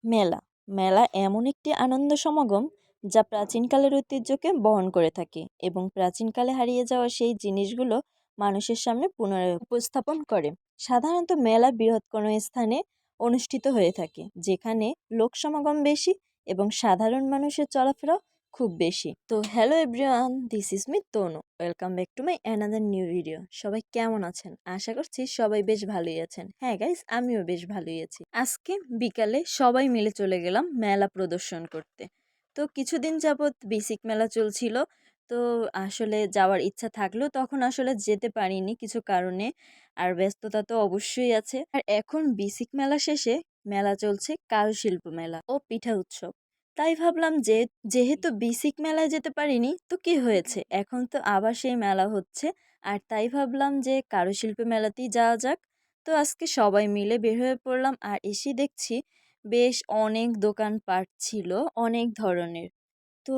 মেলা মেলা এমন একটি আনন্দ সমাগম যা প্রাচীনকালের ঐতিহ্যকে বহন করে থাকে এবং প্রাচীনকালে হারিয়ে যাওয়া সেই জিনিসগুলো মানুষের সামনে পুনরায় উপস্থাপন করে। সাধারণত মেলা বৃহৎ কোনো স্থানে অনুষ্ঠিত হয়ে থাকে যেখানে লোক সমাগম বেশি এবং সাধারণ মানুষের চলাফেরা খুব বেশি। তো hello everyone, this is me Tanu. Welcome back to my another new video. সবাই কেমন আছেন? আশা করছি সবাই বেশ ভালোই আছেন। হ্যাঁ গাইস, আমিও বেশ ভালোই আছি। আজকে বিকালে সবাই মিলে চলে গেলাম মেলা প্রদর্শন করতে। তো কিছুদিন যাবৎ বেসিক মেলা চলছিল। তো আসলে যাওয়ার ইচ্ছা থাকলেও তখন আসলে যেতে পারিনি কিছু কারণে। আর ব্যস্ততা তো অবশ্যই আছে। আর এখন বেসিক মেলা শেষে মেলা চলছে কারুশিল্প মেলা ও পিঠা উৎসব। তাই ভাবলাম যে যেহেতু বেসিক মেলায় যেতে পারিনি তো কি হয়েছে, এখন তো আবার সেই মেলা হচ্ছে। আর তাই ভাবলাম যে কারুশিল্প মেলাতেই যাওয়া যাক। তো আজকে সবাই মিলে বের হয়ে পড়লাম আর এসে দেখছি বেশ অনেক দোকানপাট ছিল, অনেক ধরনের। তো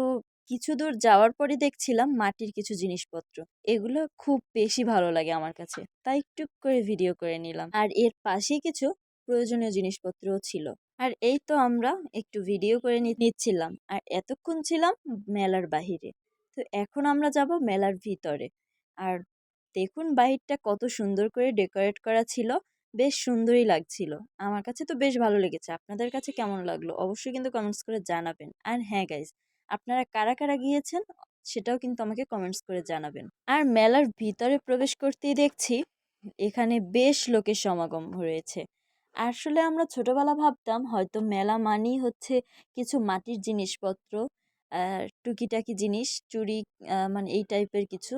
কিছু দূর যাওয়ার পরে দেখছিলাম মাটির কিছু জিনিসপত্র। এগুলো খুব বেশি ভালো লাগে আমার কাছে, তাই টুক করে ভিডিও করে নিলাম। আর এর পাশেই কিছু প্রয়োজনীয় জিনিসপত্রও ছিল। আর এই তো আমরা একটু ভিডিও করে নিচ্ছিলাম আর এতক্ষণ ছিলাম মেলার বাহিরে। তো এখন আমরা যাব মেলার ভিতরে। আর দেখুন বাহিরটা কত সুন্দর করে ডেকোরেট করা ছিল, বেশ সুন্দরই লাগছিল। আমার কাছে তো বেশ ভালো লেগেছে। আপনাদের কাছে কেমন লাগলো অবশ্যই কিন্তু কমেন্টস করে জানাবেন। আর হ্যাঁ গাইজ, আপনারা কারা কারা গিয়েছেন সেটাও কিন্তু আমাকে কমেন্টস করে জানাবেন। আর মেলার ভিতরে প্রবেশ করতেই দেখছি এখানে বেশ লোকের সমাগম হয়েছে। আসলে আমরা ছোটবেলা ভাবতাম হয়তো মেলা মানেই হচ্ছে কিছু মাটির জিনিসপত্র, টুকিটাকি জিনিস, চুড়ি, মানে এই টাইপের কিছু।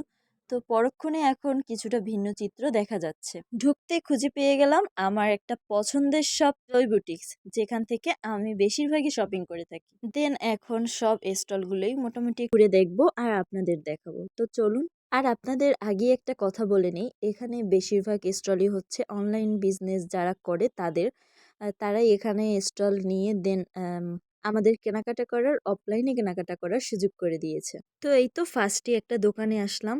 তো পরক্ষণে এখন কিছুটা ভিন্ন চিত্র দেখা যাচ্ছে। ঢুকতে খুঁজে পেয়ে গেলাম আমার একটা পছন্দের শপ, জয় বুটিক্স, যেখান থেকে আমি বেশিরভাগই শপিং করে থাকি। দেন এখন সব স্টলগুলোই মোটামুটি ঘুরে দেখবো আর আপনাদের দেখাবো। তো চলুন। আর আপনাদের আগে একটা কথা বলে নিই, এখানে বেশিরভাগ স্টলই হচ্ছে অনলাইন বিজনেস যারা করে তাদের, তারাই এখানে স্টল নিয়ে দেন আমাদের কেনাকাটা করার, অফলাইনে কেনাকাটা করার সুযোগ করে দিয়েছে। তো এই তো ফার্স্টে একটা দোকানে আসলাম।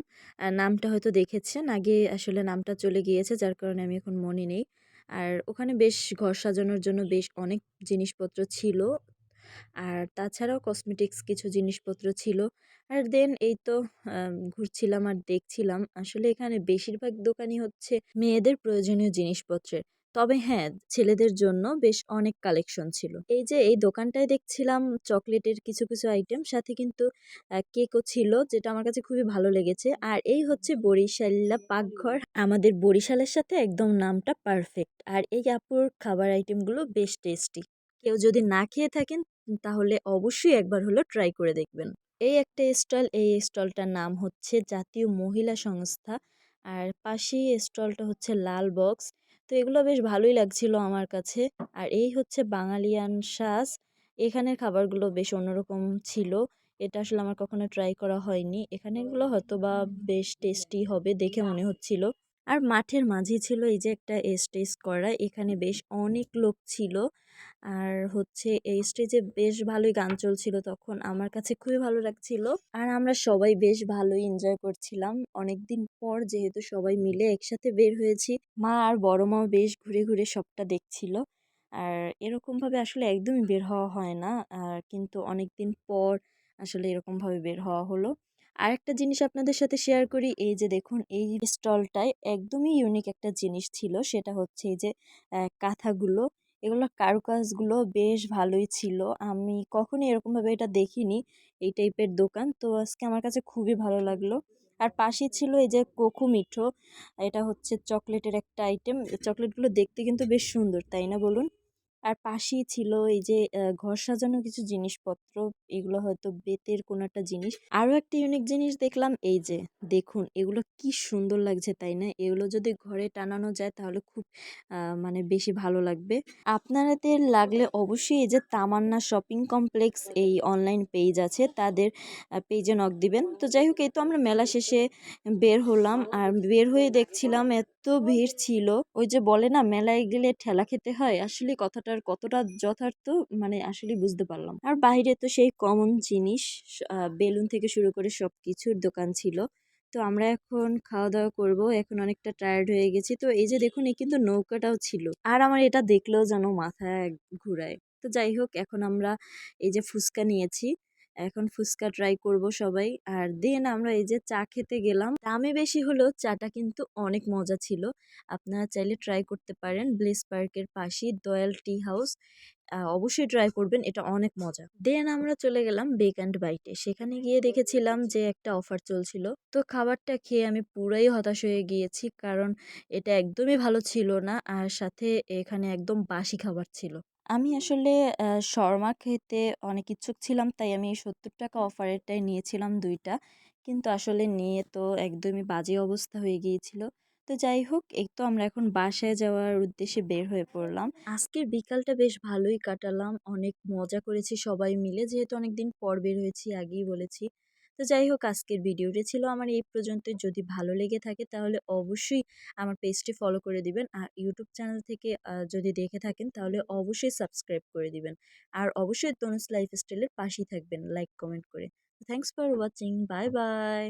নামটা হয়তো দেখেছেন, আগে আসলে নামটা চলে গিয়েছে যার কারণে আমি এখন মনে নেই। আর ওখানে বেশ ঘর সাজানোর জন্য বেশ অনেক জিনিসপত্র ছিল। আর তাছাড়াও কসমেটিক্স কিছু জিনিসপত্র ছিল। আর দেন এই তো ঘুরছিলাম আর দেখছিলাম। আসলে এখানে বেশিরভাগ দোকানই হচ্ছে মেয়েদের প্রয়োজনীয় জিনিসপত্রের। তবে হ্যাঁ, ছেলেদের জন্য বেশ অনেক কালেকশন ছিল। এই যে এই দোকানটায় দেখছিলাম চকলেটের কিছু কিছু আইটেম, সাথে কিন্তু কেকও ছিল, যেটা আমার কাছে খুবই ভালো লেগেছে। আর এই হচ্ছে বরিশাল্লা পাকঘর, আমাদের বরিশালের সাথে একদম নামটা পারফেক্ট। আর এই আপুর খাবার আইটেমগুলো বেশ টেস্টি। কেউ যদি না খেয়ে থাকেন তাহলে অবশ্যই একবার হলো ট্রাই করে দেখবেন। এই একটা স্টল, এই স্টলটার নাম হচ্ছে জাতীয় মহিলা সংস্থা। আর পাশেই স্টলটা হচ্ছে লাল বক্স। তো এগুলো বেশ ভালোই লাগছিল আমার কাছে। আর এই হচ্ছে বাঙালিয়ান সাজ। এখানের খাবারগুলো বেশ অন্যরকম ছিল। এটা আসলে আমার কখনো ট্রাই করা হয়নি। এখানেরগুলো হয়তো বা বেশ টেস্টি হবে দেখে মনে হচ্ছিল। আর মাঠের মাঝে ছিল এই যে একটা স্টেজ করা, এখানে বেশ অনেক লোক ছিল। আর হচ্ছে এই স্টেজে বেশ ভালোই গান চলছিল, তখন আমার কাছে খুবই ভালো লাগছিল। আর আমরা সবাই বেশ ভালোই এনজয় করছিলাম, অনেকদিন পর যেহেতু সবাই মিলে একসাথে বের হয়েছি। মা আর বড় মাও বেশ ঘুরে ঘুরে সবটা দেখছিল। আর এরকম ভাবে আসলে একদমই বের হওয়া হয় না, আর কিন্তু অনেকদিন পর আসলে এরকম ভাবে বের হওয়া হলো। আরেকটা জিনিস আপনাদের সাথে শেয়ার করি, এই যে দেখুন এই স্টলটায় একদমই ইউনিক একটা জিনিস ছিল, সেটা হচ্ছে এই যে কাঁথাগুলো, এগুলোর কারুকাজগুলো বেশ ভালোই ছিল। আমি কখনই এরকমভাবে এটা দেখিনি, এই টাইপের দোকান। তো আজকে আমার কাছে খুবই ভালো লাগলো। আর পাশে ছিল এই যে কোকো মিঠো, এটা হচ্ছে চকলেটের একটা আইটেম। চকলেটগুলো দেখতে কিন্তু বেশ সুন্দর, তাই না বলুন? আর পাশেই ছিল এই যে ঘর সাজানো কিছু জিনিসপত্র, এগুলো হয়তো বেতের কোনো একটা জিনিস। আরও একটা ইউনিক জিনিস দেখলাম, এই যে দেখুন এগুলো কি সুন্দর লাগছে, তাই না? এগুলো যদি ঘরে টানানো যায় তাহলে খুব মানে বেশি ভালো লাগবে। আপনাদের লাগলে অবশ্যই এই যে তামান্না শপিং কমপ্লেক্স, এই অনলাইন পেজ আছে, তাদের পেজে নক দিবেন। তো যাই হোক, এই তো আমরা মেলা শেষে বের হলাম আর বের হয়ে দেখছিলাম এত ভিড় ছিল। ওই যে বলে না মেলায় গেলে ঠেলা খেতে হয়, আসলে কথাটার কতটা যথার্থ মানে আসলে বুঝতে পারলাম। আর বাইরে তো সেই কমন জিনিস, বেলুন থেকে শুরু করে সব কিছুর দোকান ছিল। তো আমরা এখন খাওয়া দাওয়া করব, এখন অনেকটা টায়ার্ড হয়ে গেছি। তো এই যে দেখুন, এই কিন্তু নৌকাটাও ছিল, আর আমার এটা দেখলেও যেন মাথা ঘুরায়। তো যাই হোক, এখন আমরা এই যে ফুচকা নিয়েছি, এখন ফুচকা ট্রাই করব সবাই। আর দেন আমরা এই যে চা খেতে গেলাম। দামে বেশি হলেও চাটা কিন্তু অনেক মজা ছিল। আপনারা চাইলে ট্রাই করতে পারেন। ব্লিস পার্কের পাশেই দয়াল টি হাউস। অবশ্যই ট্রাই করবেন, এটা অনেক মজা। দেন আমরা চলে গেলাম বেক অ্যান্ড বাইটে। সেখানে গিয়ে দেখেছিলাম যে একটা অফার চলছিল। তো খাবারটা খেয়ে আমি পুরাই হতাশ হয়ে গিয়েছি, কারণ এটা একদমই ভালো ছিল না, আর সাথে এখানে একদম বাসি খাবার ছিল। আমি আসলে শর্মা খেতে অনেক ইচ্ছুক ছিলাম, তাই আমি ৭০ টাকা অফারেরটাই নিয়েছিলাম ২টা। কিন্তু আসলে নিয়ে তো একদমই বাজে অবস্থা হয়ে গিয়েছিল। তো যাই হোক, এই তো আমরা এখন বাসায় যাওয়ার উদ্দেশ্যে বের হয়ে পড়লাম। আজকের বিকালটা বেশ ভালোই কাটালাম। অনেক মজা করেছি সবাই মিলে, যেহেতু অনেকদিন পর বের হয়েছি, আগেই বলেছি। তো যাই হোক, আজকের ভিডিওটি ছিল আমার এই পর্যন্তই। যদি ভালো লেগে থাকে তাহলে অবশ্যই আমার পেজটি ফলো করে দিবেন। আর ইউটিউব চ্যানেল থেকে যদি দেখে থাকেন তাহলে অবশ্যই সাবস্ক্রাইব করে দিবেন। আর অবশ্যই তনুজ লাইফস্টাইলের পাশেই থাকবেন লাইক কমেন্ট করে। Thanks for watching. Bye bye.